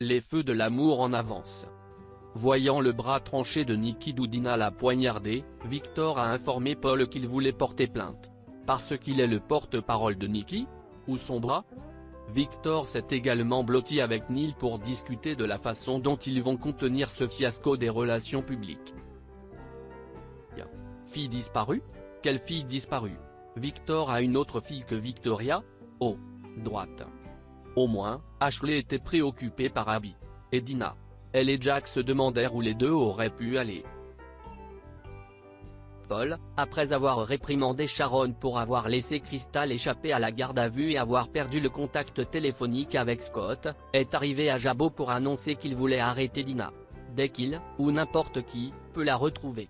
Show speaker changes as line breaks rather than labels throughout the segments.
Les feux de l'amour en avance. Voyant le bras tranché de Niki d'où Dina l'a poignardé, Victor a informé Paul qu'il voulait porter plainte. Parce qu'il est le porte-parole de Niki ? Ou son bras ? Victor s'est également blotti avec Neil pour discuter de la façon dont ils vont contenir ce fiasco des relations publiques. Fille disparue ? Quelle fille disparue ? Victor a une autre fille que Victoria ? Oh, droite. Au moins, Ashley était préoccupée par Abby. Et Dina. Elle et Jack se demandèrent où les deux auraient pu aller. Paul, après avoir réprimandé Sharon pour avoir laissé Crystal échapper à la garde à vue et avoir perdu le contact téléphonique avec Scott, est arrivé à Jabo pour annoncer qu'il voulait arrêter Dina. Dès qu'il, ou n'importe qui, peut la retrouver.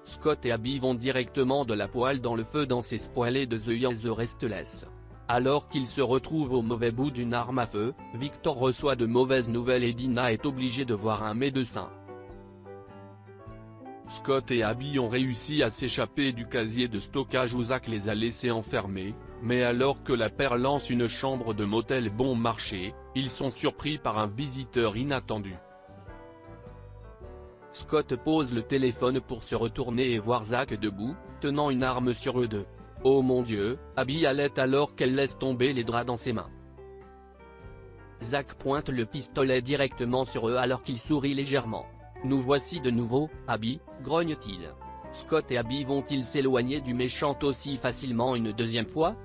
Scott et Abby vont directement de la poêle dans le feu dans ses spoilers de The Young the Restless. Alors qu'il se retrouve au mauvais bout d'une arme à feu, Victor reçoit de mauvaises nouvelles et Dina est obligée de voir un médecin. Scott et Abby ont réussi à s'échapper du casier de stockage où Zach les a laissés enfermés, mais alors que la paire lance une chambre de motel bon marché, ils sont surpris par un visiteur inattendu. Scott pose le téléphone pour se retourner et voir Zach debout, tenant une arme sur eux deux. Oh mon Dieu, Abby allait alors qu'elle laisse tomber les draps dans ses mains. Zach pointe le pistolet directement sur eux alors qu'il sourit légèrement. Nous voici de nouveau, Abby, grogne-t-il. Scott et Abby vont-ils s'éloigner du méchant aussi facilement une deuxième fois ?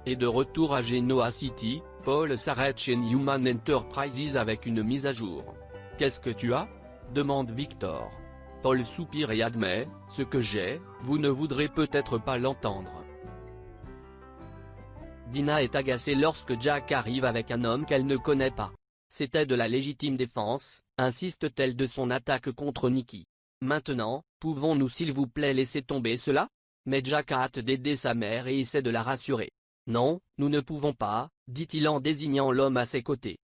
Et de retour à Genoa City, Paul s'arrête chez Newman Enterprises avec une mise à jour. « Qu'est-ce que tu as ?» demande Victor. Paul soupire et admet, « Ce que j'ai, vous ne voudrez peut-être pas l'entendre. » Dina est agacée lorsque Jack arrive avec un homme qu'elle ne connaît pas. C'était de la légitime défense, insiste-t-elle de son attaque contre Niki. Maintenant, pouvons-nous s'il vous plaît laisser tomber cela ? Mais Jack a hâte d'aider sa mère et essaie de la rassurer. Non, nous ne pouvons pas, dit-il en désignant l'homme à ses côtés.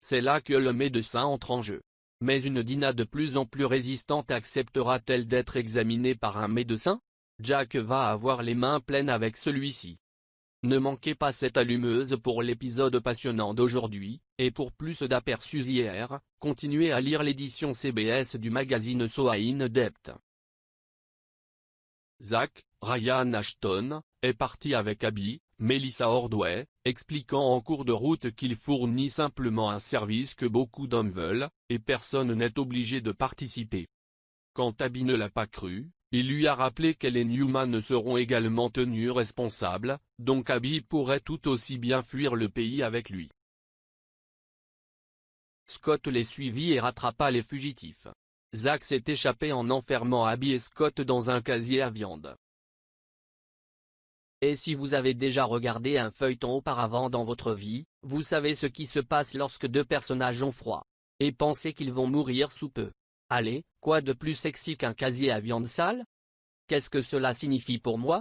C'est là que le médecin entre en jeu. Mais une Dina de plus en plus résistante acceptera-t-elle d'être examinée par un médecin ? Jack va avoir les mains pleines avec celui-ci. Ne manquez pas cette allumeuse pour l'épisode passionnant d'aujourd'hui, et pour plus d'aperçus hier, continuez à lire l'édition CBS du magazine So In Depth. Zach, Ryan Ashton, est parti avec Abby, Melissa Ordway, expliquant en cours de route qu'il fournit simplement un service que beaucoup d'hommes veulent, et personne n'est obligé de participer. Quand Abby ne l'a pas cru, il lui a rappelé qu'elle et Newman seront également tenus responsables, donc Abby pourrait tout aussi bien fuir le pays avec lui. Scott les suivit et rattrapa les fugitifs. Zach s'est échappé en enfermant Abby et Scott dans un casier à viande. Et si vous avez déjà regardé un feuilleton auparavant dans votre vie, vous savez ce qui se passe lorsque deux personnages ont froid. Et pensez qu'ils vont mourir sous peu. Allez, quoi de plus sexy qu'un casier à viande sale ? Qu'est-ce que cela signifie pour moi ?